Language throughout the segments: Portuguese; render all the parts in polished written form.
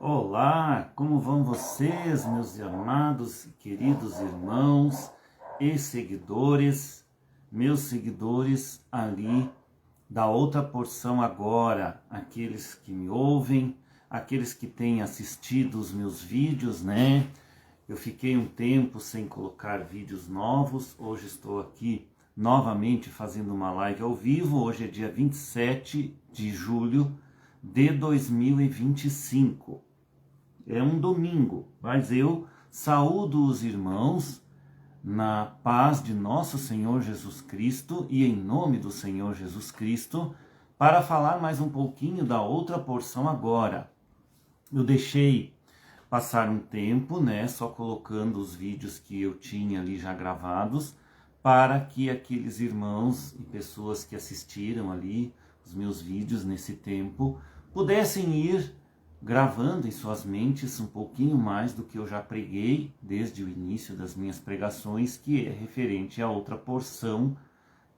Olá, como vão vocês, meus amados e queridos irmãos e seguidores, meus seguidores ali da outra porção agora, aqueles que me ouvem, aqueles que têm assistido os meus vídeos, né? Eu fiquei um tempo sem colocar vídeos novos, hoje estou aqui novamente fazendo uma live ao vivo, hoje é dia 27 de julho de 2025. É um domingo, mas eu saúdo os irmãos na paz de nosso Senhor Jesus Cristo e em nome do Senhor Jesus Cristo para falar mais um pouquinho da outra porção agora. Eu deixei passar um tempo, né, só colocando os vídeos que eu tinha ali já gravados para que aqueles irmãos e pessoas que assistiram ali os meus vídeos nesse tempo pudessem ir gravando em suas mentes um pouquinho mais do que eu já preguei desde o início das minhas pregações, que é referente à outra porção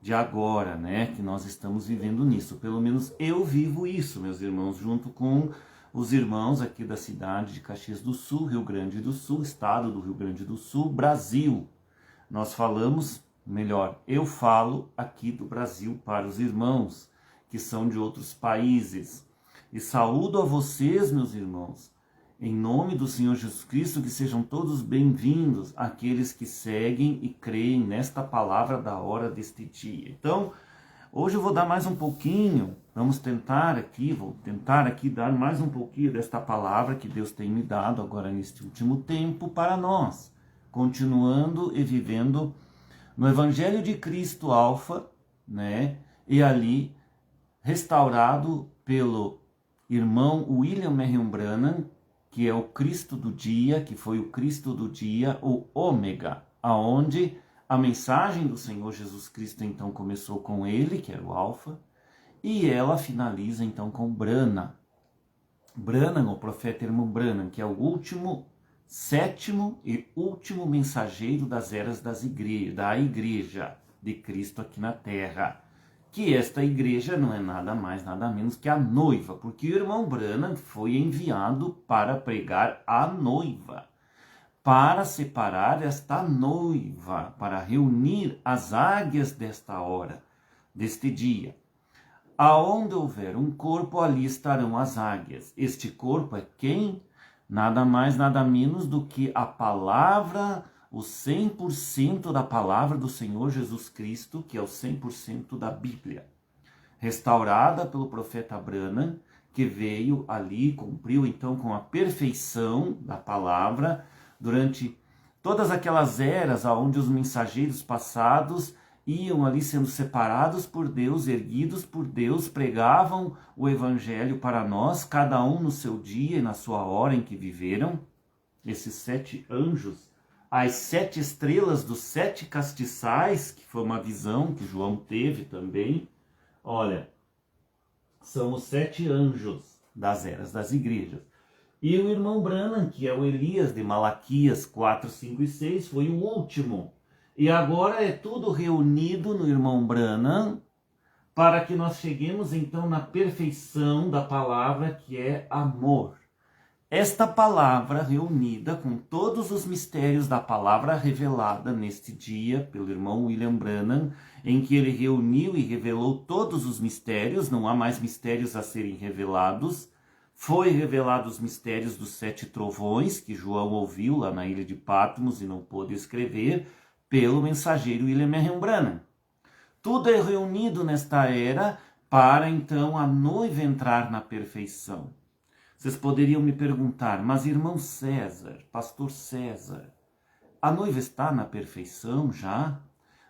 de agora, né, que nós estamos vivendo nisso. Pelo menos eu vivo isso, meus irmãos, junto com os irmãos aqui da cidade de Caxias do Sul, Rio Grande do Sul, estado do Rio Grande do Sul, Brasil. Nós falamos, melhor, eu falo aqui do Brasil para os irmãos que são de outros países. E saúdo a vocês, meus irmãos, em nome do Senhor Jesus Cristo, que sejam todos bem-vindos, aqueles que seguem e creem nesta palavra da hora deste dia. Então, hoje eu vou dar mais um pouquinho, vou tentar aqui dar mais um pouquinho desta palavra que Deus tem me dado agora neste último tempo para nós, continuando e vivendo no Evangelho de Cristo Alfa, né? E ali restaurado pelo irmão William Marion Branham, que é o Cristo do dia, que foi o Cristo do dia, o Ômega, aonde a mensagem do Senhor Jesus Cristo então começou com ele, que era o Alfa, e ela finaliza então com Branham. Branham, o profeta irmão Branham, que é o sétimo e último mensageiro das eras da igreja de Cristo aqui na Terra. Que esta igreja não é nada mais, nada menos que a noiva, porque o irmão Branham foi enviado para pregar a noiva, para separar esta noiva, para reunir as águias desta hora, deste dia. Aonde houver um corpo, ali estarão as águias. Este corpo é quem? Nada mais, nada menos do que a palavra, o 100% da palavra do Senhor Jesus Cristo, que é o 100% da Bíblia, restaurada pelo profeta Branham, que veio ali, cumpriu então com a perfeição da palavra, durante todas aquelas eras onde os mensageiros passados iam ali sendo separados por Deus, erguidos por Deus, pregavam o evangelho para nós, cada um no seu dia e na sua hora em que viveram. Esses 7 anjos, as 7 estrelas dos 7 castiçais, que foi uma visão que João teve também. Olha, são os 7 anjos das eras das igrejas. E o irmão Branham, que é o Elias de Malaquias 4, 5 e 6, foi o último. E agora é tudo reunido no irmão Branham, para que nós cheguemos então na perfeição da palavra, que é amor. Esta palavra reunida com todos os mistérios da palavra revelada neste dia pelo irmão William Branham, em que ele reuniu e revelou todos os mistérios, não há mais mistérios a serem revelados. Foi revelado os mistérios dos 7 trovões, que João ouviu lá na ilha de Patmos e não pôde escrever, pelo mensageiro William Marion Branham. Tudo é reunido nesta era para então a noiva entrar na perfeição. Vocês poderiam me perguntar, mas irmão César, pastor César, a noiva está na perfeição já?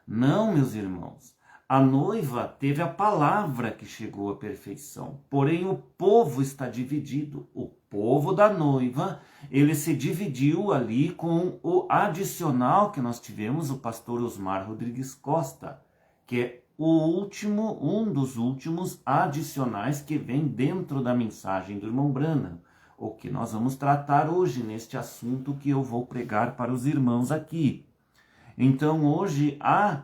Não, meus irmãos. A noiva teve a palavra que chegou à perfeição. Porém, o povo está dividido. O povo da noiva, ele se dividiu ali com o adicional que nós tivemos, o pastor Osmar Rodrigues Costa, que é um dos últimos adicionais que vem dentro da mensagem do irmão Branham, o que nós vamos tratar hoje neste assunto que eu vou pregar para os irmãos aqui. Então hoje a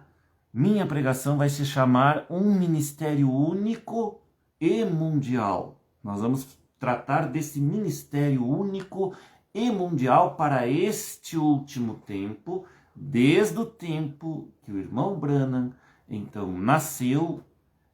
minha pregação vai se chamar Um Ministério Único e Mundial. Nós vamos tratar desse ministério único e mundial para este último tempo, desde o tempo que o irmão Branham, então, nasceu,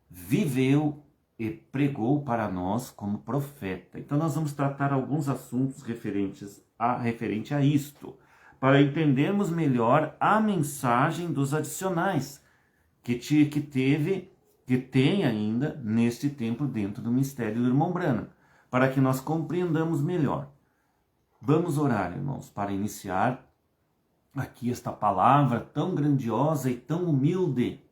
viveu e pregou para nós como profeta. Então nós vamos tratar alguns assuntos referente a isto, para entendermos melhor a mensagem dos adicionais que tem ainda neste tempo dentro do mistério do irmão Branham, para que nós compreendamos melhor. Vamos orar, irmãos, para iniciar aqui esta palavra tão grandiosa e tão humilde.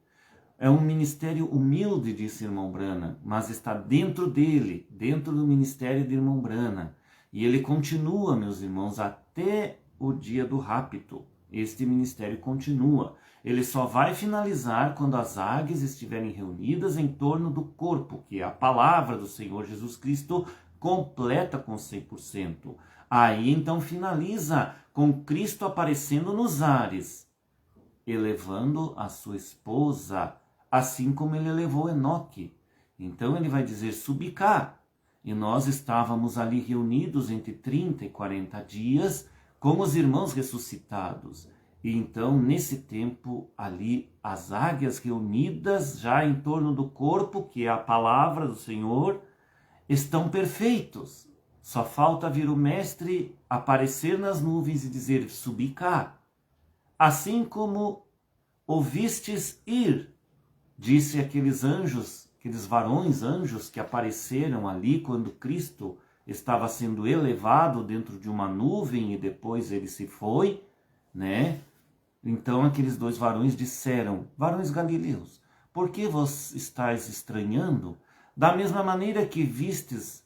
É um ministério humilde, disse irmão Branham, mas está dentro dele, dentro do ministério do irmão Branham. E ele continua, meus irmãos, até o dia do rapto. Este ministério continua. Ele só vai finalizar quando as águias estiverem reunidas em torno do corpo, que é a palavra do Senhor Jesus Cristo completa com 100%. Aí então finaliza com Cristo aparecendo nos ares, elevando a sua esposa, assim como ele elevou Enoque. Então ele vai dizer, subi cá. E nós estávamos ali reunidos entre 30 e 40 dias com os irmãos ressuscitados. E então, nesse tempo, ali, as águias reunidas já em torno do corpo, que é a palavra do Senhor, estão perfeitos. Só falta vir o mestre aparecer nas nuvens e dizer, subi cá. Assim como ouvistes ir, disse aqueles anjos, aqueles varões anjos que apareceram ali quando Cristo estava sendo elevado dentro de uma nuvem e depois ele se foi, né? Então aqueles dois varões disseram, varões galileus, por que vos estáis estranhando? Da mesma maneira que vistes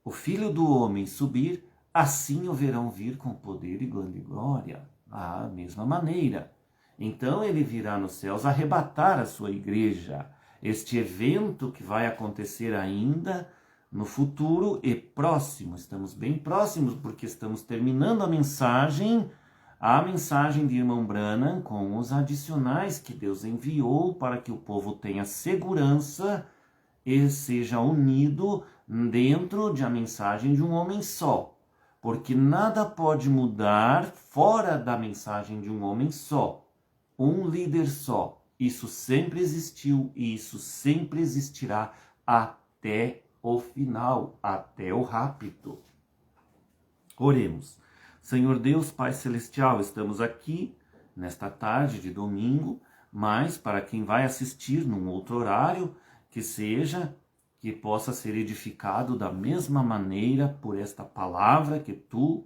o Filho do Homem subir, assim o verão vir com poder e grande glória. Da mesma maneira. Então ele virá nos céus arrebatar a sua igreja. Este evento que vai acontecer ainda no futuro e próximo. Estamos bem próximos porque estamos terminando a mensagem de irmão Branham com os adicionais que Deus enviou para que o povo tenha segurança e seja unido dentro de a mensagem de um homem só. Porque nada pode mudar fora da mensagem de um homem só. Um líder só. Isso sempre existiu e isso sempre existirá até o final, até o rapto. Oremos. Senhor Deus, Pai Celestial, estamos aqui nesta tarde de domingo, mas para quem vai assistir num outro horário, que possa ser edificado da mesma maneira por esta palavra que Tu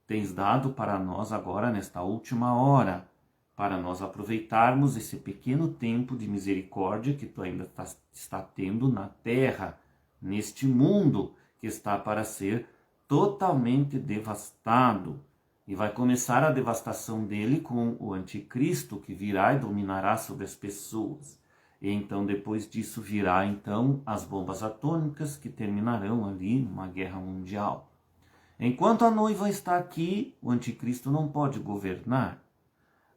tens dado para nós agora nesta última hora, para nós aproveitarmos esse pequeno tempo de misericórdia que Tu ainda está tendo na terra, neste mundo que está para ser totalmente devastado. E vai começar a devastação dele com o anticristo que virá e dominará sobre as pessoas. E então depois disso virá então as bombas atômicas que terminarão ali numa guerra mundial. Enquanto a noiva está aqui, o anticristo não pode governar.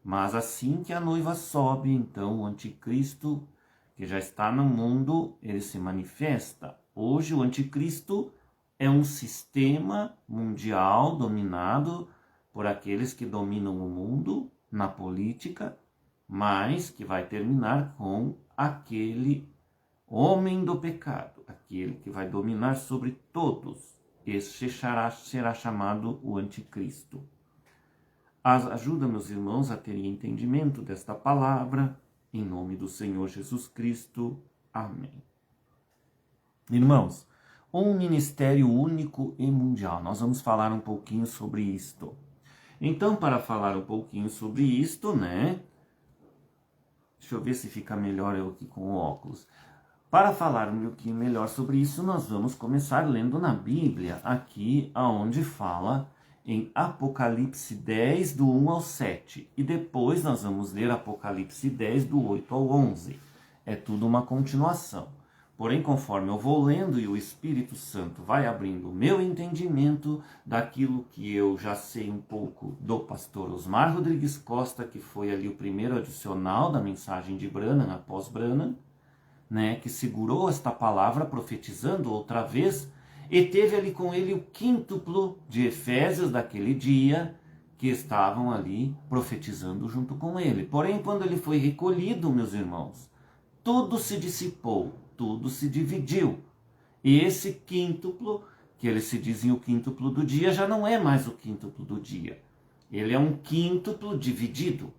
Mas assim que a noiva sobe, então o anticristo, que já está no mundo, ele se manifesta. Hoje o anticristo é um sistema mundial dominado por aqueles que dominam o mundo na política, mas que vai terminar com aquele homem do pecado, aquele que vai dominar sobre todos. Este será chamado o anticristo. Ajuda, meus irmãos, a terem entendimento desta palavra, em nome do Senhor Jesus Cristo. Amém. Irmãos, um ministério único e mundial. Nós vamos falar um pouquinho sobre isto. Então, para falar um pouquinho sobre isto, né? Deixa eu ver se fica melhor eu aqui com o óculos. Para falar um pouquinho melhor sobre isso, nós vamos começar lendo na Bíblia, aqui aonde fala em Apocalipse 10, do 1 ao 7. E depois nós vamos ler Apocalipse 10, do 8 ao 11. É tudo uma continuação. Porém, conforme eu vou lendo e o Espírito Santo vai abrindo o meu entendimento daquilo que eu já sei um pouco do pastor Osmar Rodrigues Costa, que foi ali o primeiro adicional da mensagem de Branham, após Branham, né, que segurou esta palavra profetizando outra vez, E teve ali com ele o quíntuplo de Efésios daquele dia, que estavam ali profetizando junto com ele. Porém, quando ele foi recolhido, meus irmãos, tudo se dissipou, tudo se dividiu. E esse quíntuplo, que eles se dizem o quíntuplo do dia, já não é mais o quíntuplo do dia. Ele é um quíntuplo dividido.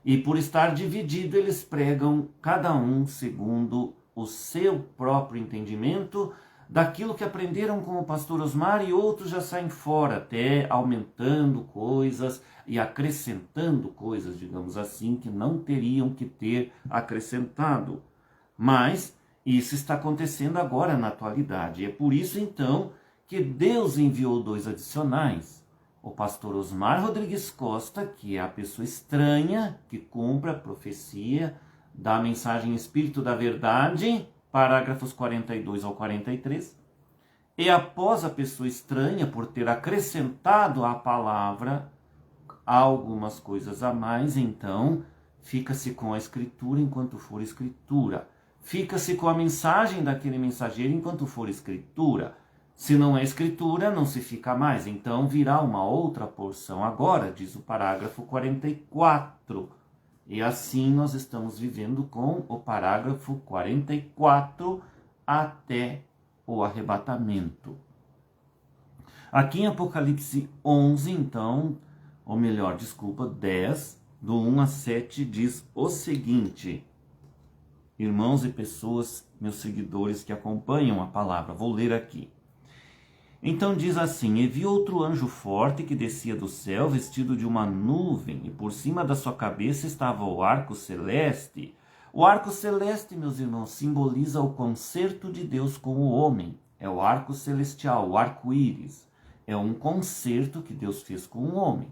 E por estar dividido, eles pregam cada um segundo o seu próprio entendimento daquilo que aprenderam com o pastor Osmar, e outros já saem fora, até aumentando coisas e acrescentando coisas, digamos assim, que não teriam que ter acrescentado. Mas isso está acontecendo agora na atualidade. É por isso, então, que Deus enviou 2 adicionais. O pastor Osmar Rodrigues Costa, que é a pessoa estranha que cumpre a profecia da mensagem Espírito da Verdade, parágrafos 42 ao 43. E após a pessoa estranha, por ter acrescentado à palavra algumas coisas a mais, então fica-se com a escritura enquanto for escritura. Fica-se com a mensagem daquele mensageiro enquanto for escritura. Se não é escritura, não se fica mais. Então virá uma outra porção agora, diz o parágrafo 44. E assim nós estamos vivendo com o parágrafo 44 até o arrebatamento. Aqui em Apocalipse 11, então, ou melhor, desculpa, 10, do 1 a 7, diz o seguinte: irmãos e pessoas, meus seguidores que acompanham a palavra, vou ler aqui. Então diz assim: e vi outro anjo forte que descia do céu, vestido de uma nuvem, e por cima da sua cabeça estava o arco celeste. O arco celeste, meus irmãos, simboliza o concerto de Deus com o homem. É o arco celestial, o arco-íris. É um concerto que Deus fez com o homem.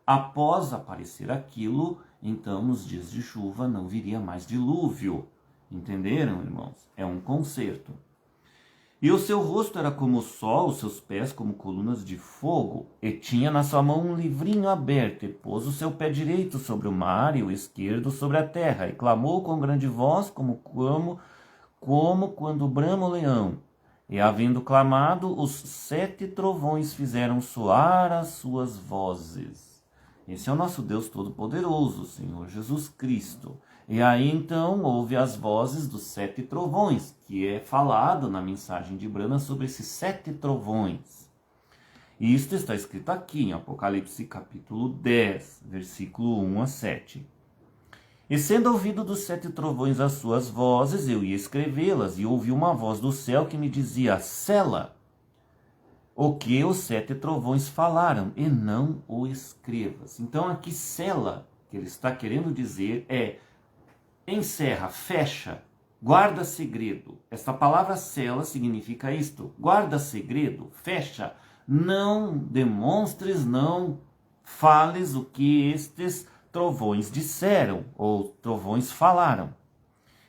Após aparecer aquilo, então nos dias de chuva não viria mais dilúvio. Entenderam, irmãos? É um concerto. E o seu rosto era como o sol, os seus pés como colunas de fogo, e tinha na sua mão um livrinho aberto, e pôs o seu pé direito sobre o mar e o esquerdo sobre a terra, e clamou com grande voz, como quando brama o leão. E havendo clamado, os 7 trovões fizeram soar as suas vozes. Esse é o nosso Deus Todo-Poderoso, o Senhor Jesus Cristo. E aí então houve as vozes dos 7 trovões, que é falado na mensagem de Brana sobre esses 7 trovões. E isto está escrito aqui em Apocalipse capítulo 10, versículo 1 a 7. E sendo ouvido dos 7 trovões as suas vozes, eu ia escrevê-las, e ouvi uma voz do céu que me dizia: sela o que os 7 trovões falaram, e não o escrevas. Então aqui sela, que ele está querendo dizer, é encerra, fecha, guarda segredo. Esta palavra sela significa isto: guarda segredo, fecha. Não demonstres, não fales o que estes trovões disseram, ou trovões falaram.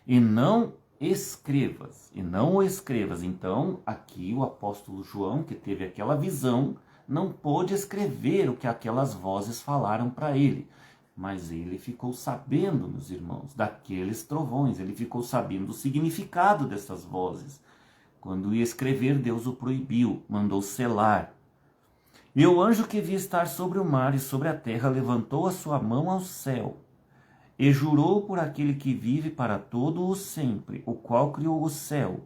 E não escrevas, e não o escrevas. Então, aqui o apóstolo João, que teve aquela visão, não pôde escrever o que aquelas vozes falaram para ele. Mas ele ficou sabendo, meus irmãos, daqueles trovões. Ele ficou sabendo o significado dessas vozes. Quando ia escrever, Deus o proibiu, mandou selar. E o anjo que vi estar sobre o mar e sobre a terra levantou a sua mão ao céu e jurou por aquele que vive para todo o sempre, o qual criou o céu,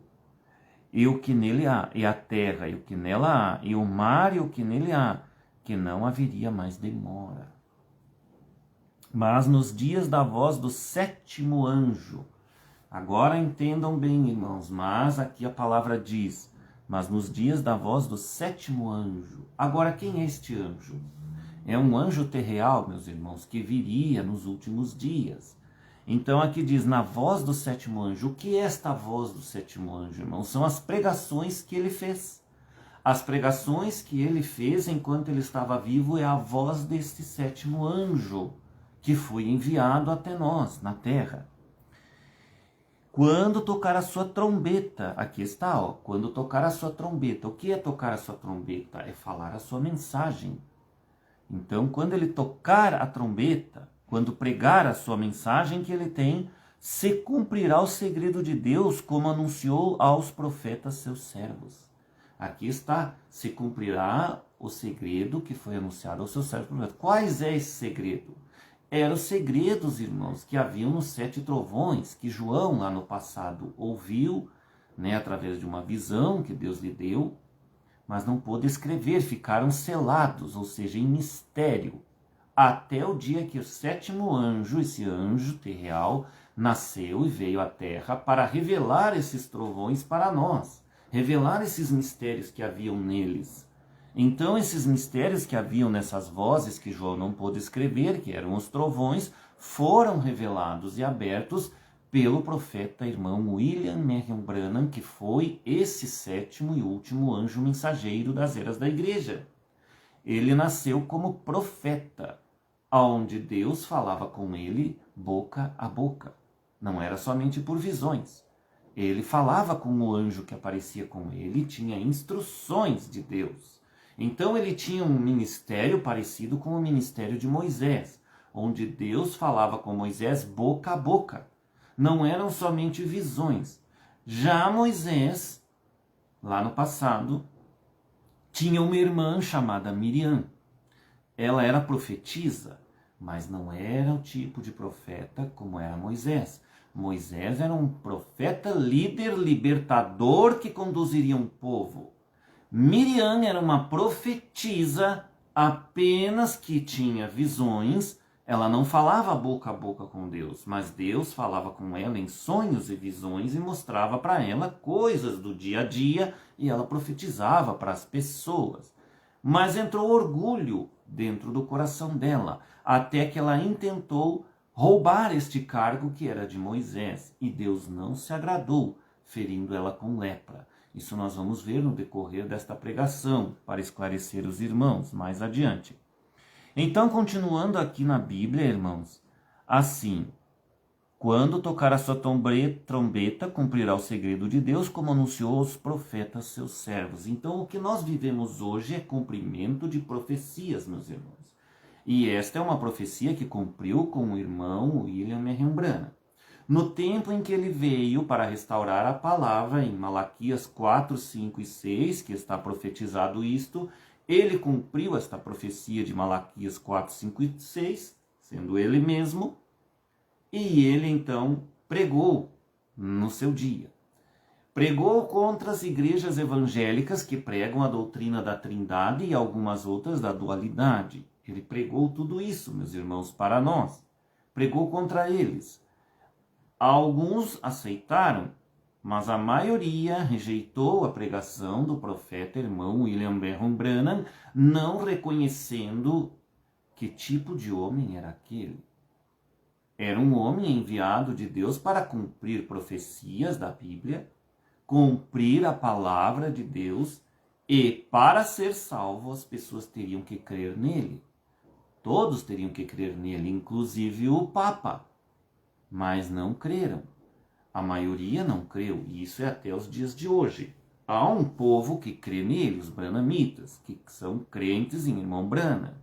e o que nele há, e a terra, e o que nela há, e o mar, e o que nele há, que não haveria mais demora. Mas nos dias da voz do 7º anjo, agora entendam bem, irmãos, mas aqui a palavra diz, mas nos dias da voz do 7º anjo. Agora, quem é este anjo? É um anjo terreal, meus irmãos, que viria nos últimos dias. Então aqui diz, na voz do 7º anjo. O que é esta voz do 7º anjo, irmãos? São as pregações que ele fez. As pregações que ele fez enquanto ele estava vivo é a voz deste 7º anjo, que foi enviado até nós, na terra. Quando tocar a sua trombeta, aqui está, ó, quando tocar a sua trombeta. O que é tocar a sua trombeta? É falar a sua mensagem. Então, quando ele tocar a trombeta, quando pregar a sua mensagem que ele tem, se cumprirá o segredo de Deus, como anunciou aos profetas seus servos. Aqui está, se cumprirá o segredo que foi anunciado ao seu servo profeta. Quais é esse segredo? Eram os segredos, irmãos, que haviam nos 7 trovões, que João lá no passado ouviu, né, através de uma visão que Deus lhe deu, mas não pôde escrever, ficaram selados, ou seja, em mistério, até o dia que o 7º anjo, esse anjo terreal, nasceu e veio à terra para revelar esses trovões para nós, revelar esses mistérios que haviam neles. Então, esses mistérios que haviam nessas vozes que João não pôde escrever, que eram os trovões, foram revelados e abertos pelo profeta irmão William Marion Branham, que foi esse 7º e último anjo mensageiro das eras da igreja. Ele nasceu como profeta, onde Deus falava com ele boca a boca. Não era somente por visões. Ele falava com o anjo que aparecia com ele, tinha instruções de Deus. Então ele tinha um ministério parecido com o ministério de Moisés, onde Deus falava com Moisés boca a boca. Não eram somente visões. Já Moisés, lá no passado, tinha uma irmã chamada Miriam. Ela era profetisa, mas não era o tipo de profeta como era Moisés. Moisés era um profeta líder, libertador que conduziria um povo. Miriam era uma profetisa apenas que tinha visões. Ela não falava boca a boca com Deus, mas Deus falava com ela em sonhos e visões e mostrava para ela coisas do dia a dia e ela profetizava para as pessoas. Mas entrou orgulho dentro do coração dela, até que ela intentou roubar este cargo que era de Moisés, e Deus não se agradou, ferindo ela com lepra. Isso nós vamos ver no decorrer desta pregação, para esclarecer os irmãos mais adiante. Então, continuando aqui na Bíblia, irmãos, assim, quando tocar a sua trombeta, cumprirá o segredo de Deus, como anunciou aos profetas seus servos. Então, o que nós vivemos hoje é cumprimento de profecias, meus irmãos. E esta é uma profecia que cumpriu com o irmão William Marion Branham. No tempo em que ele veio para restaurar a palavra, em Malaquias 4, 5 e 6, que está profetizado isto, ele cumpriu esta profecia de Malaquias 4, 5 e 6, sendo ele mesmo, e ele então pregou no seu dia. Pregou contra as igrejas evangélicas que pregam a doutrina da Trindade e algumas outras da dualidade. Ele pregou tudo isso, meus irmãos, para nós. Pregou contra eles. Alguns aceitaram, mas a maioria rejeitou a pregação do profeta irmão William Marion Branham, não reconhecendo que tipo de homem era aquele. Era um homem enviado de Deus para cumprir profecias da Bíblia, cumprir a palavra de Deus, e para ser salvo as pessoas teriam que crer nele. Todos teriam que crer nele, inclusive o Papa. Mas não creram. A maioria não creu, e isso é até os dias de hoje. Há um povo que crê nele, os branhamitas, que são crentes em irmão Branham.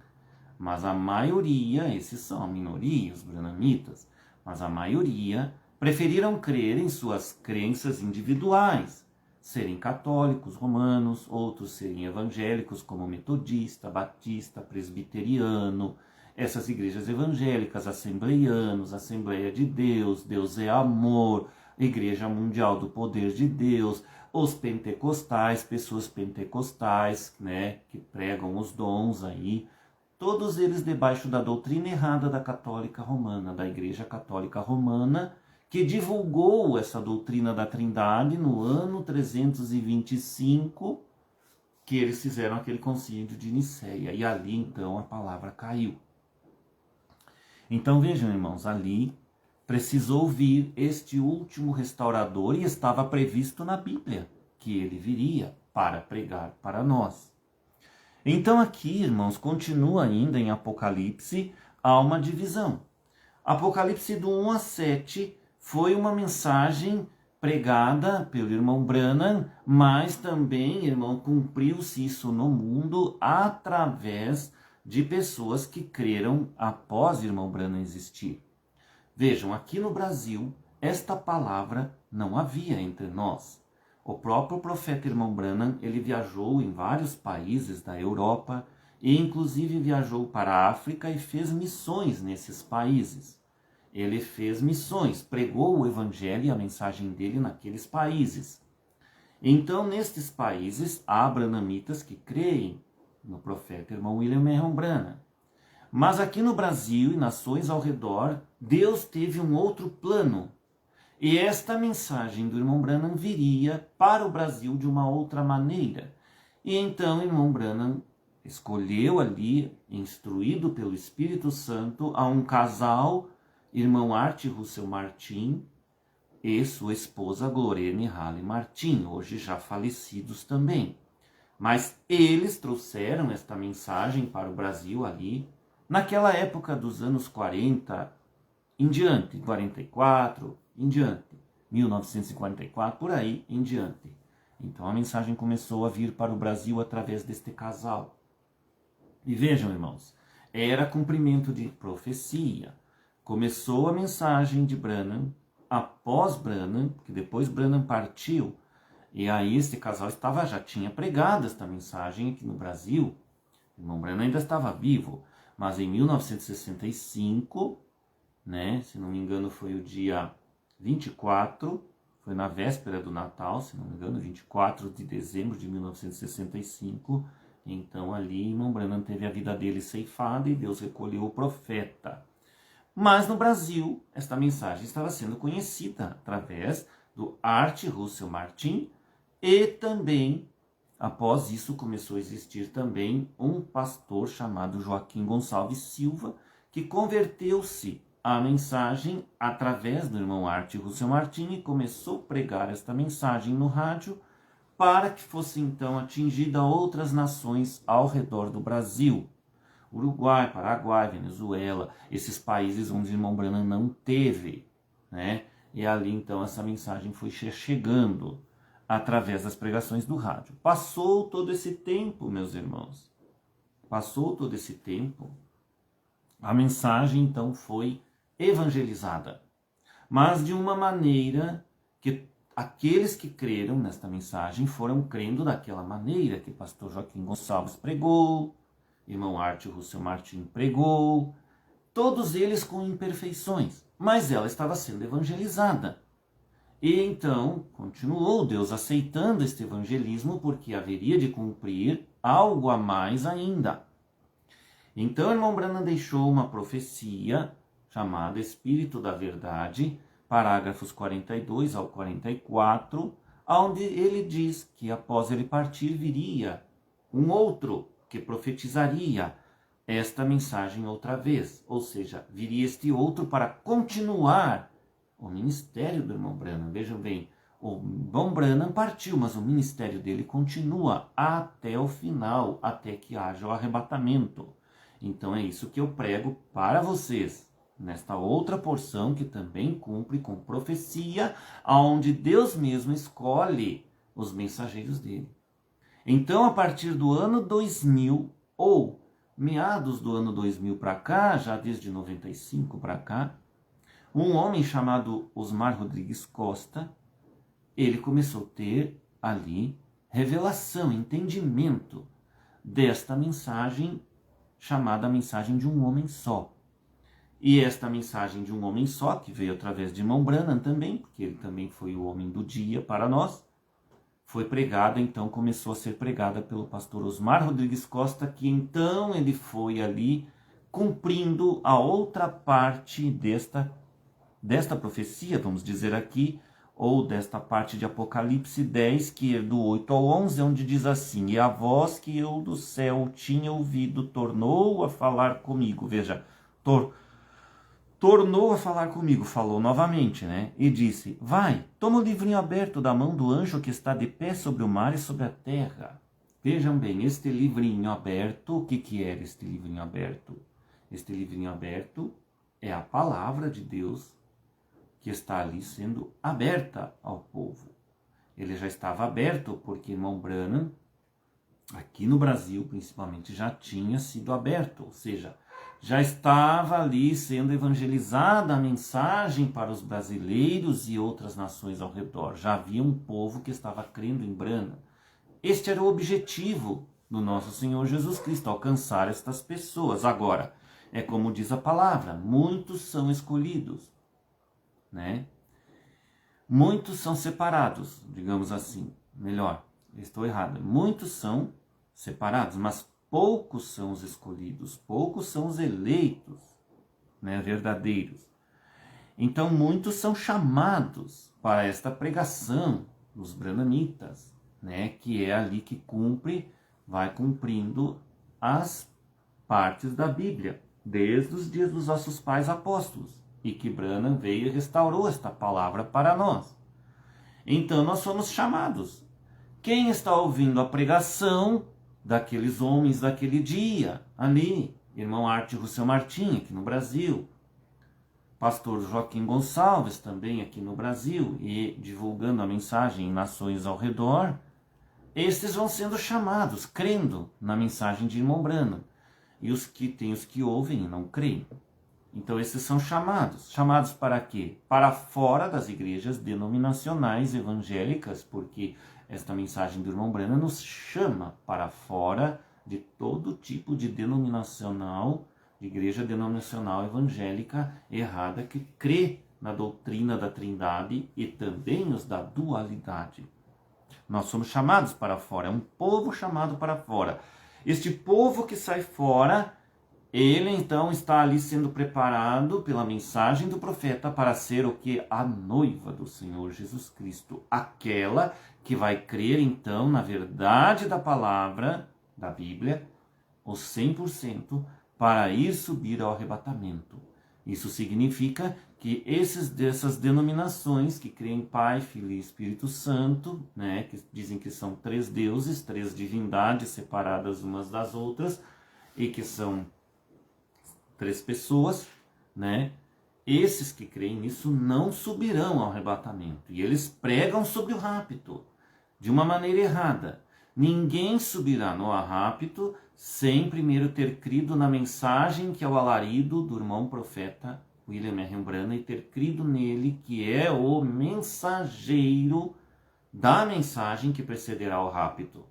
Mas a maioria, esses são a minoria, os branhamitas, mas a maioria preferiram crer em suas crenças individuais, serem católicos romanos, outros serem evangélicos como metodista, batista, presbiteriano, essas igrejas evangélicas, assembleianos, Assembleia de Deus, Deus é amor, Igreja Mundial do Poder de Deus, os pentecostais, pessoas pentecostais, né, que pregam os dons aí, todos eles debaixo da doutrina errada da Católica Romana, da Igreja Católica Romana, que divulgou essa doutrina da Trindade no ano 325, que eles fizeram aquele concílio de Nicéia, e ali então a palavra caiu. Então vejam, irmãos, ali precisou vir este último restaurador e estava previsto na Bíblia que ele viria para pregar para nós. Então aqui, irmãos, continua ainda em Apocalipse, há uma divisão. Apocalipse do 1 a 7 foi uma mensagem pregada pelo irmão Branham, mas também, irmão, cumpriu-se isso no mundo através de pessoas que creram após irmão Branham existir. Vejam, aqui no Brasil, esta palavra não havia entre nós. O próprio profeta irmão Branham, ele viajou em vários países da Europa e inclusive viajou para a África e fez missões nesses países. Ele fez missões, pregou o evangelho e a mensagem dele naqueles países. Então, nestes países, há branhamitas que creem no profeta irmão William Marion Branham. Mas aqui no Brasil e nações ao redor, Deus teve um outro plano. E esta mensagem do irmão Branham viria para o Brasil de uma outra maneira. E então o irmão Branham escolheu ali, instruído pelo Espírito Santo, a um casal, irmão Art Russell Martin e sua esposa Glorene Halley Martin, hoje já falecidos também. Mas eles trouxeram esta mensagem para o Brasil ali, naquela época dos anos 40 em diante, 44 em diante, 1944, por aí em diante. Então a mensagem começou a vir para o Brasil através deste casal. E vejam, irmãos, era cumprimento de profecia. Começou a mensagem de Branham, após Branham, que depois Branham partiu, e aí este casal já tinha pregado esta mensagem aqui no Brasil. O irmão Branham ainda estava vivo, mas em 1965, se não me engano foi o dia 24, foi na véspera do Natal, se não me engano, 24 de dezembro de 1965, então ali irmão Branham teve a vida dele ceifada e Deus recolheu o profeta. Mas no Brasil, esta mensagem estava sendo conhecida através do Art Russell Martin e também, após isso, começou a existir também um pastor chamado Joaquim Gonçalves Silva, que converteu-se à mensagem através do irmão Art Russell Martin e começou a pregar esta mensagem no rádio para que fosse então atingida outras nações ao redor do Brasil. Uruguai, Paraguai, Venezuela, esses países onde o irmão Branham não teve, E ali então essa mensagem foi chegando através das pregações do rádio. Passou todo esse tempo, meus irmãos. Passou todo esse tempo. A mensagem então foi evangelizada. Mas de uma maneira que aqueles que creram nesta mensagem foram crendo daquela maneira que pastor Joaquim Gonçalves pregou, irmão Art Russell Martin pregou, todos eles com imperfeições, mas ela estava sendo evangelizada. E então continuou Deus aceitando este evangelismo porque haveria de cumprir algo a mais ainda. Então, irmão Branham deixou uma profecia chamada Espírito da Verdade, parágrafos 42 ao 44, onde ele diz que após ele partir viria um outro que profetizaria esta mensagem outra vez. Ou seja, viria este outro para continuar o ministério do irmão Branham. Vejam bem, o irmão Branham partiu, mas o ministério dele continua até o final, até que haja o arrebatamento. Então é isso que eu prego para vocês, nesta outra porção que também cumpre com profecia, onde Deus mesmo escolhe os mensageiros dele. Então, a partir do ano 2000, ou meados do ano 2000 para cá, já desde 95 para cá, um homem chamado Osmar Rodrigues Costa, ele começou a ter ali revelação, entendimento desta mensagem chamada mensagem de um homem só. E esta mensagem de um homem só, que veio através de irmão Branham também, porque ele também foi o homem do dia para nós, foi pregada, então começou a ser pregada pelo pastor Osmar Rodrigues Costa, que então ele foi ali cumprindo a outra parte desta profecia, vamos dizer aqui, ou desta parte de Apocalipse 10, que é do 8 ao 11, onde diz assim: e a voz que eu do céu tinha ouvido tornou a falar comigo. Veja, tornou a falar comigo, falou novamente, e disse: vai, toma o livrinho aberto da mão do anjo que está de pé sobre o mar e sobre a terra. Vejam bem, este livrinho aberto, o que era este livrinho aberto? Este livrinho aberto é a palavra de Deus que está ali sendo aberta ao povo. Ele já estava aberto porque irmão Branham, aqui no Brasil principalmente, já tinha sido aberto, ou seja, já estava ali sendo evangelizada a mensagem para os brasileiros e outras nações ao redor. Já havia um povo que estava crendo em Brana. Este era o objetivo do nosso Senhor Jesus Cristo, alcançar estas pessoas. Agora, é como diz a palavra, muitos são escolhidos, né? Muitos são separados, digamos assim. Melhor, estou errado. Muitos são separados, mas poucos são os escolhidos, poucos são os eleitos, né, verdadeiros. Então, muitos são chamados para esta pregação dos branamitas, né, que é ali que vai cumprindo as partes da Bíblia, desde os dias dos nossos pais apóstolos, e que Branham veio e restaurou esta palavra para nós. Então, nós somos chamados. Quem está ouvindo a pregação daqueles homens daquele dia, ali, irmão Arte Russell Martim, aqui no Brasil, pastor Joaquim Gonçalves, também aqui no Brasil, e divulgando a mensagem em nações ao redor, estes vão sendo chamados, crendo na mensagem de irmão Branham. E os que ouvem e não creem. Então esses são chamados. Chamados para quê? Para fora das igrejas denominacionais evangélicas, porque esta mensagem do irmão Branham nos chama para fora de todo tipo de igreja denominacional evangélica errada que crê na doutrina da Trindade e também os da dualidade. Nós somos chamados para fora, é um povo chamado para fora. Este povo que sai fora, ele então está ali sendo preparado pela mensagem do profeta para ser o que? A noiva do Senhor Jesus Cristo. Aquela que vai crer então na verdade da palavra da Bíblia, os 100%, para ir subir ao arrebatamento. Isso significa que dessas denominações que creem em Pai, Filho e Espírito Santo, né, que dizem que são 3 deuses, 3 divindades separadas umas das outras, e que são 3 pessoas, né? Esses que creem nisso não subirão ao arrebatamento. E eles pregam sobre o rapto, de uma maneira errada. Ninguém subirá no rapto sem primeiro ter crido na mensagem que é o alarido do irmão profeta William R. Branham e ter crido nele, que é o mensageiro da mensagem que precederá o rapto.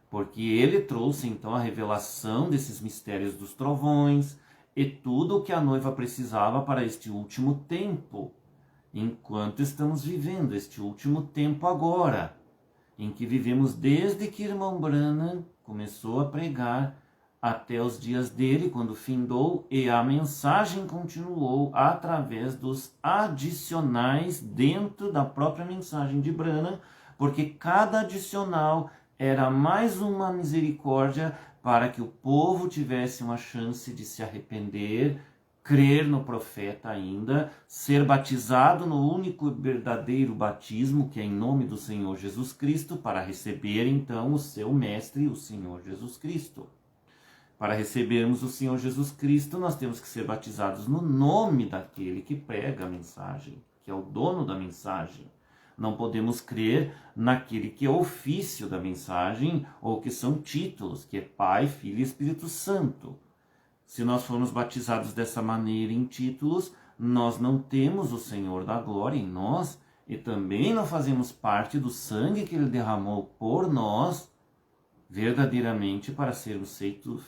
Porque ele trouxe então a revelação desses mistérios dos trovões e tudo o que a noiva precisava para este último tempo, enquanto estamos vivendo este último tempo agora, em que vivemos desde que irmão Branham começou a pregar até os dias dele, quando findou, e a mensagem continuou através dos adicionais dentro da própria mensagem de Branham, porque cada adicional era mais uma misericórdia para que o povo tivesse uma chance de se arrepender, crer no profeta ainda, ser batizado no único e verdadeiro batismo, que é em nome do Senhor Jesus Cristo, para receber então o seu mestre, o Senhor Jesus Cristo. Para recebermos o Senhor Jesus Cristo, nós temos que ser batizados no nome daquele que prega a mensagem, que é o dono da mensagem. Não podemos crer naquele que é o ofício da mensagem ou que são títulos, que é Pai, Filho e Espírito Santo. Se nós formos batizados dessa maneira em títulos, nós não temos o Senhor da glória em nós e também não fazemos parte do sangue que Ele derramou por nós, verdadeiramente para sermos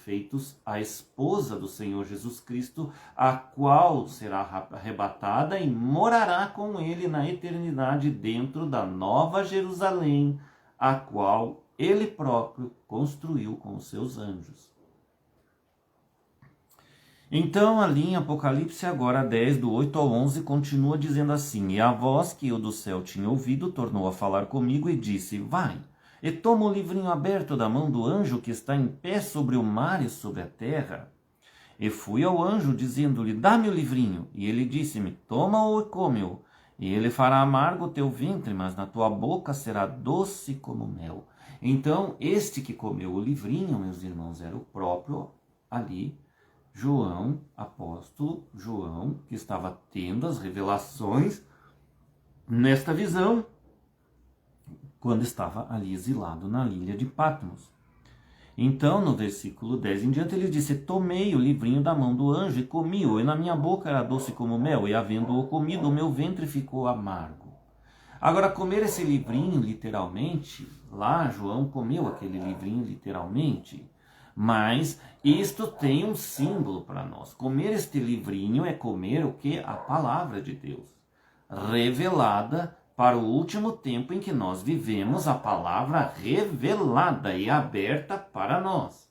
feitos a esposa do Senhor Jesus Cristo, a qual será arrebatada e morará com Ele na eternidade dentro da nova Jerusalém, a qual Ele próprio construiu com os seus anjos. Então, ali em Apocalipse, agora 10, do 8 ao 11, continua dizendo assim: E a voz que eu do céu tinha ouvido tornou a falar comigo e disse: Vai, e toma o livrinho aberto da mão do anjo que está em pé sobre o mar e sobre a terra. E fui ao anjo, dizendo-lhe: Dá-me o livrinho. E ele disse-me: Toma-o e come-o. E ele fará amargo o teu ventre, mas na tua boca será doce como mel. Então, este que comeu o livrinho, meus irmãos, era o próprio ali, João, apóstolo João, que estava tendo as revelações nesta visão, quando estava ali exilado na ilha de Patmos. Então, no versículo 10 em diante, ele disse: tomei o livrinho da mão do anjo e comi-o, e na minha boca era doce como mel, e havendo-o comido, o meu ventre ficou amargo. Agora, comer esse livrinho, literalmente, lá João comeu aquele livrinho literalmente, mas isto tem um símbolo para nós. Comer este livrinho é comer o que? A palavra de Deus, revelada para o último tempo em que nós vivemos, a palavra revelada e aberta para nós.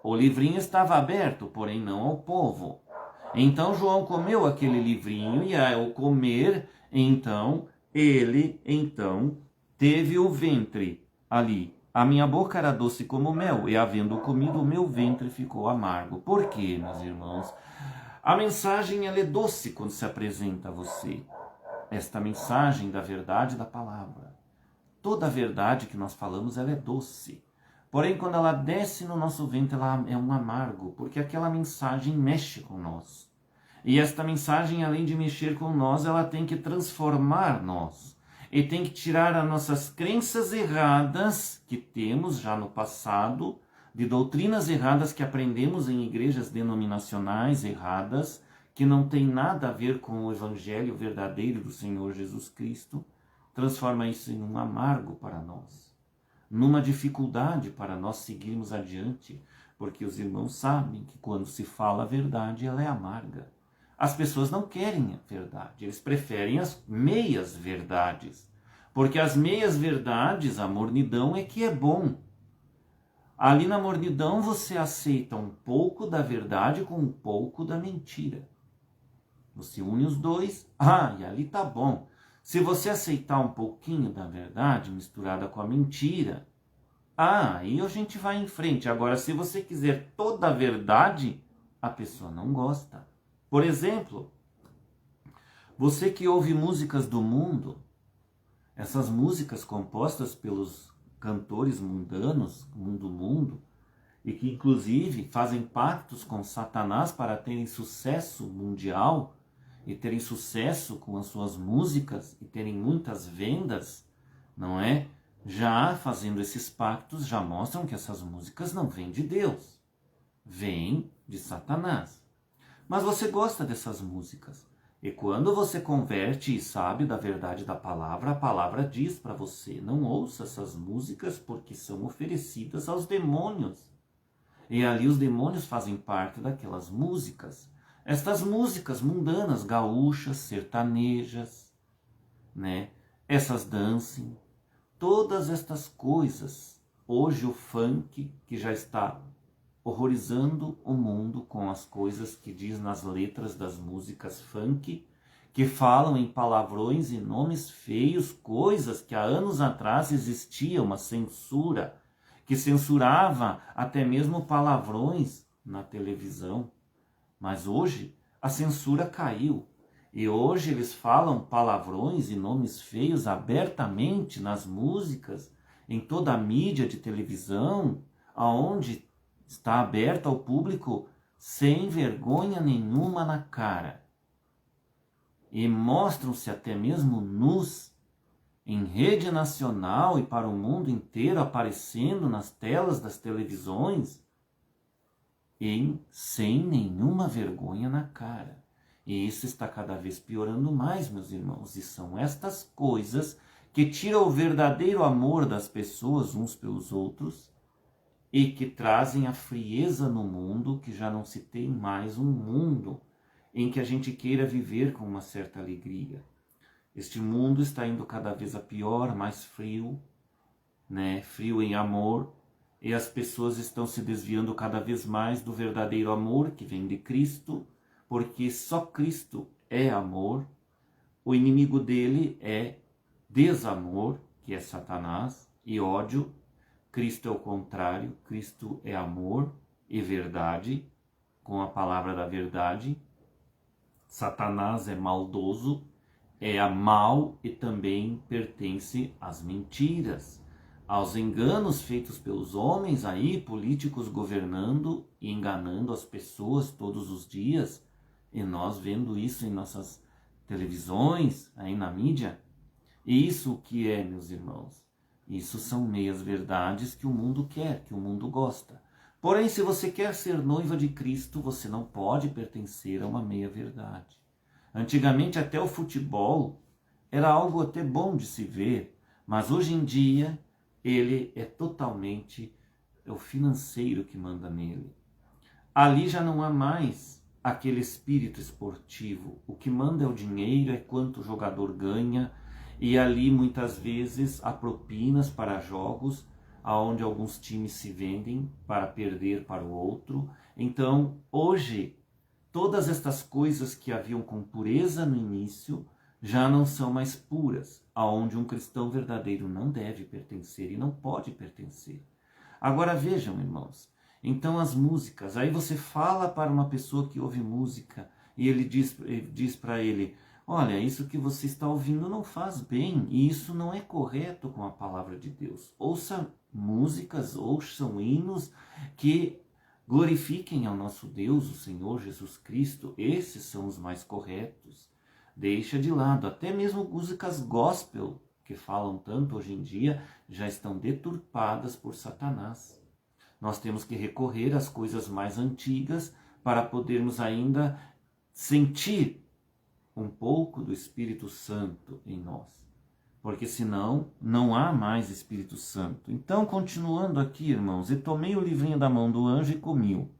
O livrinho estava aberto, porém não ao povo. Então João comeu aquele livrinho e ao comer, ele teve o ventre ali. A minha boca era doce como mel, e havendo comido, o meu ventre ficou amargo. Por quê, meus irmãos? A mensagem ela é doce quando se apresenta a você. Esta mensagem da verdade da palavra. Toda a verdade que nós falamos ela é doce. Porém, quando ela desce no nosso ventre, ela é um amargo, porque aquela mensagem mexe com nós. E esta mensagem, além de mexer com nós, ela tem que transformar nós. E tem que tirar as nossas crenças erradas que temos já no passado, de doutrinas erradas que aprendemos em igrejas denominacionais erradas, que não tem nada a ver com o evangelho verdadeiro do Senhor Jesus Cristo, transforma isso em um amargo para nós, numa dificuldade para nós seguirmos adiante, porque os irmãos sabem que quando se fala a verdade, ela é amarga. As pessoas não querem a verdade, eles preferem as meias verdades, porque as meias verdades, a mornidão é que é bom. Ali na mornidão você aceita um pouco da verdade com um pouco da mentira. Você une os dois, e ali tá bom. Se você aceitar um pouquinho da verdade misturada com a mentira, aí a gente vai em frente. Agora, se você quiser toda a verdade, a pessoa não gosta. Por exemplo, você que ouve músicas do mundo, essas músicas compostas pelos cantores mundanos, mundo, e que inclusive fazem pactos com Satanás para terem sucesso mundial, e terem sucesso com as suas músicas e terem muitas vendas, não é? Já fazendo esses pactos, já mostram que essas músicas não vêm de Deus, vêm de Satanás. Mas você gosta dessas músicas. E quando você converte e sabe da verdade da palavra, a palavra diz para você: não ouça essas músicas porque são oferecidas aos demônios. E ali os demônios fazem parte daquelas músicas. Estas músicas mundanas, gaúchas, sertanejas, né? Essas dancing, todas estas coisas. Hoje o funk, que já está horrorizando o mundo com as coisas que diz nas letras das músicas funk, que falam em palavrões e nomes feios, coisas que há anos atrás existia uma censura, que censurava até mesmo palavrões na televisão. Mas hoje a censura caiu e hoje eles falam palavrões e nomes feios abertamente nas músicas, em toda a mídia de televisão, aonde está aberta ao público sem vergonha nenhuma na cara. E mostram-se até mesmo nus em rede nacional e para o mundo inteiro, aparecendo nas telas das televisões, sem nenhuma vergonha na cara. E isso está cada vez piorando mais, meus irmãos. E são estas coisas que tiram o verdadeiro amor das pessoas uns pelos outros e que trazem a frieza no mundo, que já não se tem mais um mundo em que a gente queira viver com uma certa alegria. Este mundo está indo cada vez a pior, mais frio, né? Frio em amor. E as pessoas estão se desviando cada vez mais do verdadeiro amor que vem de Cristo, porque só Cristo é amor. O inimigo dele é desamor, que é Satanás, e ódio. Cristo é o contrário, Cristo é amor e verdade, com a palavra da verdade. Satanás é maldoso, é mal e também pertence às mentiras, aos enganos feitos pelos homens aí, políticos governando e enganando as pessoas todos os dias, e nós vendo isso em nossas televisões, aí na mídia. E isso o que é, meus irmãos? Isso são meias verdades que o mundo quer, que o mundo gosta. Porém, se você quer ser noiva de Cristo, você não pode pertencer a uma meia verdade. Antigamente, até o futebol era algo até bom de se ver, mas hoje em dia ele é totalmente o financeiro que manda nele. Ali já não há mais aquele espírito esportivo. O que manda é o dinheiro, é quanto o jogador ganha, e ali muitas vezes há propinas para jogos, aonde alguns times se vendem para perder para o outro. Então, hoje, todas estas coisas que haviam com pureza no início já não são mais puras, aonde um cristão verdadeiro não deve pertencer e não pode pertencer. Agora vejam, irmãos, então as músicas, aí você fala para uma pessoa que ouve música e ele diz para ele, olha, isso que você está ouvindo não faz bem e isso não é correto com a palavra de Deus. Ouça músicas, ouçam hinos que glorifiquem ao nosso Deus, o Senhor Jesus Cristo, esses são os mais corretos. Deixa de lado, até mesmo músicas gospel, que falam tanto hoje em dia, já estão deturpadas por Satanás. Nós temos que recorrer às coisas mais antigas para podermos ainda sentir um pouco do Espírito Santo em nós. Porque senão não há mais Espírito Santo. Então, continuando aqui, irmãos, e tomei o livrinho da mão do anjo e comi-o.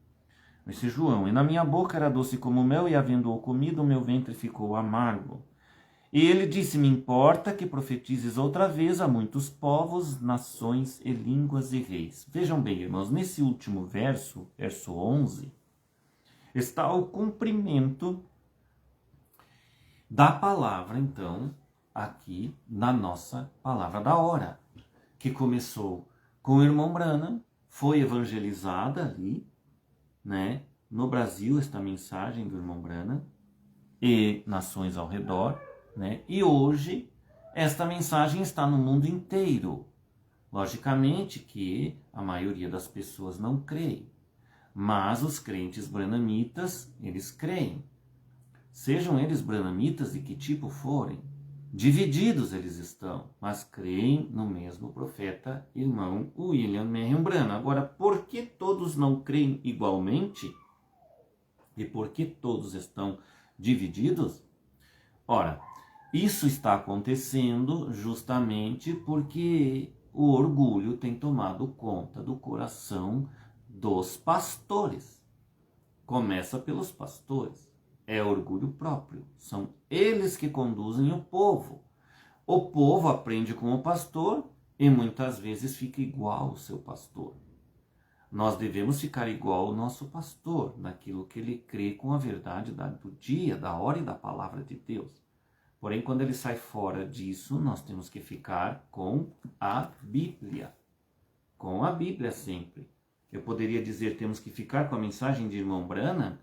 Esse João, e na minha boca era doce como mel, e havendo-o comido, o meu ventre ficou amargo. E ele disse, me importa que profetizes outra vez a muitos povos, nações e línguas e reis. Vejam bem, irmãos, nesse último verso, verso 11, está o cumprimento da palavra, então, aqui na nossa palavra da hora, que começou com o irmão Branham, foi evangelizada ali, né, no Brasil, esta mensagem do irmão Branham e nações ao redor, né, e hoje esta mensagem está no mundo inteiro. Logicamente que a maioria das pessoas não crê, mas os crentes branhamitas, eles creem. Sejam eles branhamitas de que tipo forem, divididos eles estão, mas creem no mesmo profeta irmão William Marion Branham. Agora, por que todos não creem igualmente? E por que todos estão divididos? Ora, isso está acontecendo justamente porque o orgulho tem tomado conta do coração dos pastores. Começa pelos pastores. É orgulho próprio. São eles que conduzem o povo. O povo aprende com o pastor e muitas vezes fica igual ao seu pastor. Nós devemos ficar igual ao nosso pastor, naquilo que ele crê com a verdade do dia, da hora e da palavra de Deus. Porém, quando ele sai fora disso, nós temos que ficar com a Bíblia. Com a Bíblia sempre. Eu poderia dizer, temos que ficar com a mensagem de irmão Branham,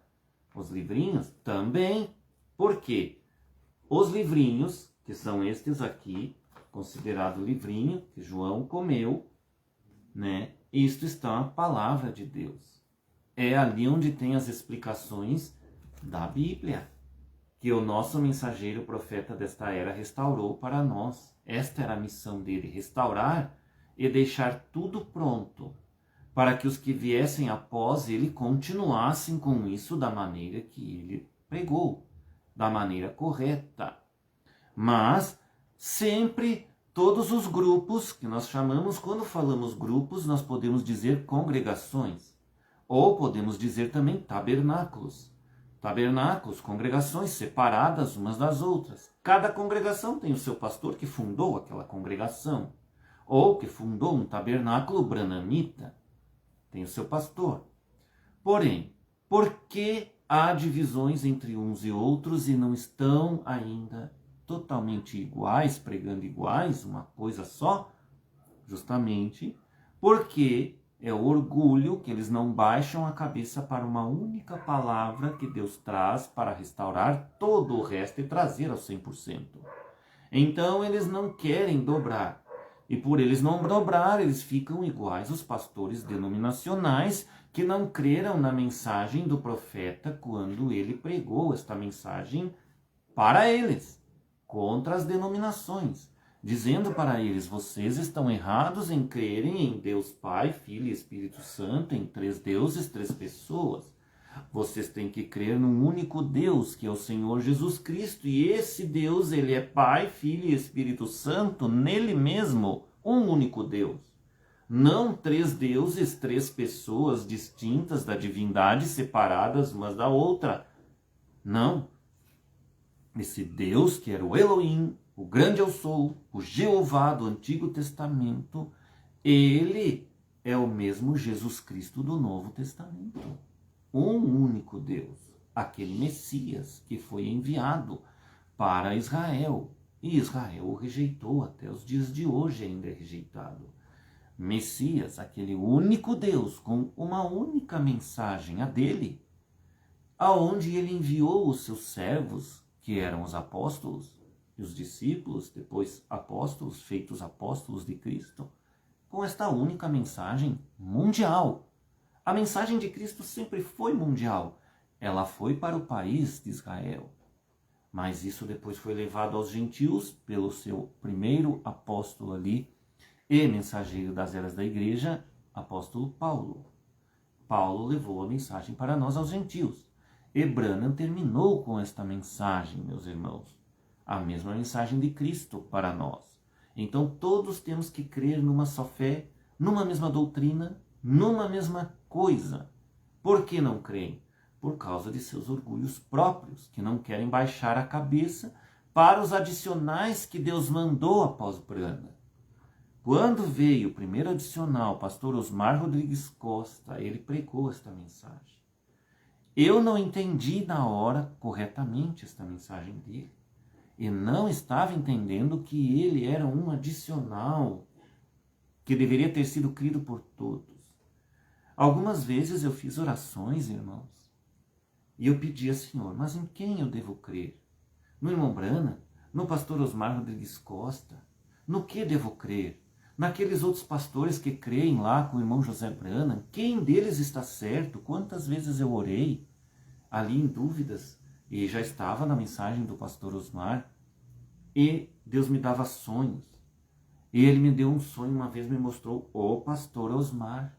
os livrinhos? Também. Por quê? Os livrinhos, que são estes aqui, considerado livrinho, que João comeu, né? Isto está na palavra de Deus. É ali onde tem as explicações da Bíblia, que o nosso mensageiro profeta desta era restaurou para nós. Esta era a missão dele, restaurar e deixar tudo pronto, para que os que viessem após ele continuassem com isso da maneira que ele pregou, da maneira correta. Mas sempre todos os grupos que nós chamamos, quando falamos grupos, nós podemos dizer congregações, ou podemos dizer também tabernáculos. Tabernáculos, congregações separadas umas das outras. Cada congregação tem o seu pastor que fundou aquela congregação, ou que fundou um tabernáculo branhamita. Tem o seu pastor. Porém, por que há divisões entre uns e outros e não estão ainda totalmente iguais, pregando iguais, uma coisa só? Justamente porque é o orgulho que eles não baixam a cabeça para uma única palavra que Deus traz para restaurar todo o resto e trazer ao 100%. Então eles não querem dobrar. E por eles não dobrar, eles ficam iguais aos pastores denominacionais que não creram na mensagem do profeta quando ele pregou esta mensagem para eles, contra as denominações. dizendo para eles: vocês estão errados em crerem em Deus Pai, Filho e Espírito Santo, em 3 deuses, 3 pessoas. Vocês têm que crer num único Deus, que é o Senhor Jesus Cristo, e esse Deus, ele é Pai, Filho e Espírito Santo, nele mesmo, um único Deus. Não 3 deuses, 3 pessoas distintas da divindade, separadas umas da outra. Não. Esse Deus, que era o Elohim, o grande eu sou, o Jeová do Antigo Testamento, ele é o mesmo Jesus Cristo do Novo Testamento. Um único Deus, aquele Messias que foi enviado para Israel. E Israel o rejeitou, até os dias de hoje ainda é rejeitado. Messias, aquele único Deus, com uma única mensagem, a dele, aonde ele enviou os seus servos, que eram os apóstolos e os discípulos, depois apóstolos, feitos apóstolos de Cristo, com esta única mensagem mundial. A mensagem de Cristo sempre foi mundial. Ela foi para o país de Israel. Mas isso depois foi levado aos gentios pelo seu primeiro apóstolo ali e mensageiro das eras da igreja, apóstolo Paulo. Paulo levou a mensagem para nós aos gentios. E Branham terminou com esta mensagem, meus irmãos. A mesma mensagem de Cristo para nós. Então todos temos que crer numa só fé, numa mesma doutrina, numa mesma coisa. Por que não creem? Por causa de seus orgulhos próprios, que não querem baixar a cabeça para os adicionais que Deus mandou após Branham. Quando veio o primeiro adicional, o pastor Osmar Rodrigues Costa, ele pregou esta mensagem. Eu não entendi na hora corretamente esta mensagem dele. E não estava entendendo que ele era um adicional que deveria ter sido crido por todos. Algumas vezes eu fiz orações, irmãos, e eu pedi ao Senhor: mas em quem eu devo crer? No irmão Branham? No pastor Osmar Rodrigues Costa? No que devo crer? Naqueles outros pastores que creem lá com o irmão José Branham? Quem deles está certo? Quantas vezes eu orei ali em dúvidas e já estava na mensagem do pastor Osmar, e Deus me dava sonhos. E ele me deu um sonho, uma vez me mostrou o pastor Osmar.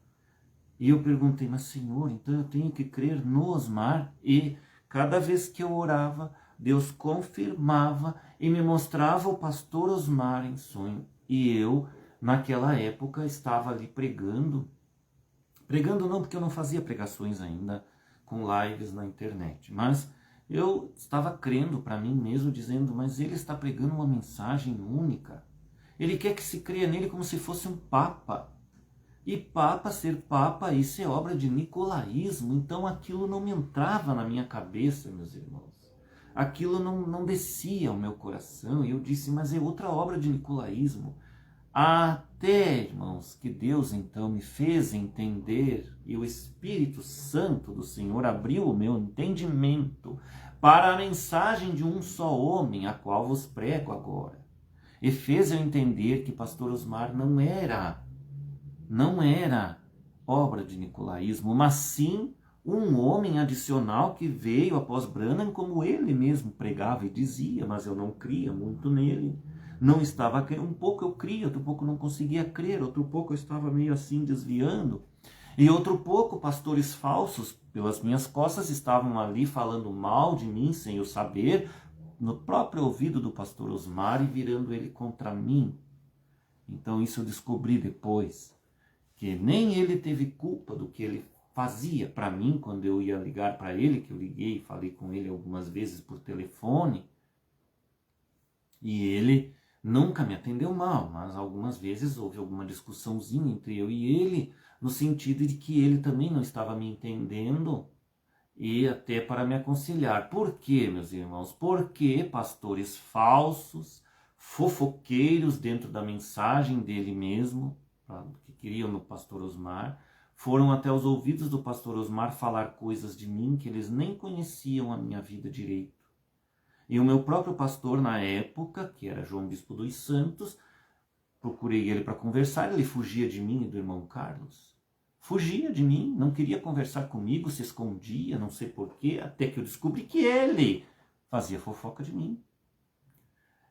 E eu perguntei: mas Senhor, então eu tenho que crer no Osmar? E cada vez que eu orava, Deus confirmava e me mostrava o pastor Osmar em sonho. E eu, naquela época, estava ali pregando. Pregando não, porque eu não fazia pregações ainda com lives na internet. Mas eu estava crendo para mim mesmo, dizendo: mas ele está pregando uma mensagem única. Ele quer que se creia nele como se fosse um papa. E ser papa, isso é obra de nicolaísmo. Então aquilo não me entrava na minha cabeça, meus irmãos. Aquilo não descia ao meu coração. E eu disse: mas é outra obra de nicolaísmo. Até, irmãos, que Deus então me fez entender, e o Espírito Santo do Senhor abriu o meu entendimento para a mensagem de um só homem, a qual vos prego agora. E fez eu entender que pastor Osmar não era obra de nicolaísmo, mas sim um homem adicional que veio após Branham, como ele mesmo pregava e dizia, mas eu não cria muito nele. Não estava crendo, um pouco eu cria, outro pouco não conseguia crer, outro pouco eu estava meio assim desviando. E outro pouco pastores falsos pelas minhas costas estavam ali falando mal de mim sem eu saber, no próprio ouvido do pastor Osmar, e virando ele contra mim. Então isso eu descobri depois, que nem ele teve culpa do que ele fazia para mim quando eu ia ligar para ele, que eu liguei e falei com ele algumas vezes por telefone, e ele nunca me atendeu mal, mas algumas vezes houve alguma discussãozinha entre eu e ele, no sentido de que ele também não estava me entendendo, e até para me aconselhar. Por quê, meus irmãos? Porque pastores falsos, fofoqueiros dentro da mensagem dele mesmo, que queriam no pastor Osmar, foram até os ouvidos do pastor Osmar falar coisas de mim que eles nem conheciam a minha vida direito. E o meu próprio pastor na época, que era João Bispo dos Santos, procurei ele para conversar, ele fugia de mim e do irmão Carlos. Fugia de mim, não queria conversar comigo, se escondia, não sei porquê, até que eu descobri que ele fazia fofoca de mim.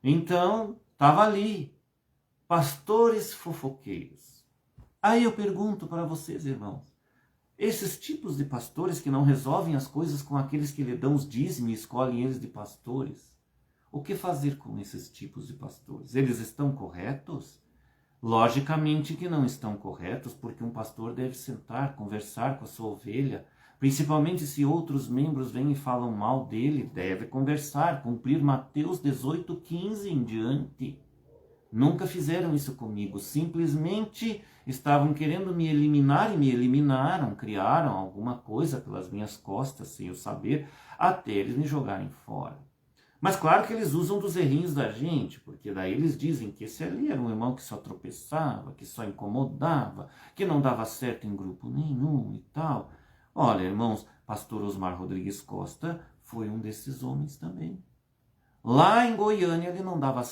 Então, estava ali, pastores fofoqueiros. Aí eu pergunto para vocês, irmãos, esses tipos de pastores que não resolvem as coisas com aqueles que lhe dão os dízimos e escolhem eles de pastores, o que fazer com esses tipos de pastores? Eles estão corretos? Logicamente que não estão corretos, porque um pastor deve sentar, conversar com a sua ovelha, principalmente se outros membros vêm e falam mal dele, deve conversar, cumprir Mateus 18:15 em diante. Nunca fizeram isso comigo, simplesmente estavam querendo me eliminar e me eliminaram, criaram alguma coisa pelas minhas costas, sem eu saber, até eles me jogarem fora. Mas claro que eles usam dos errinhos da gente, porque daí eles dizem que esse ali era um irmão que só tropeçava, que só incomodava, que não dava certo em grupo nenhum e tal. Olha, irmãos, pastor Osmar Rodrigues Costa foi um desses homens também. Lá em Goiânia ele não dava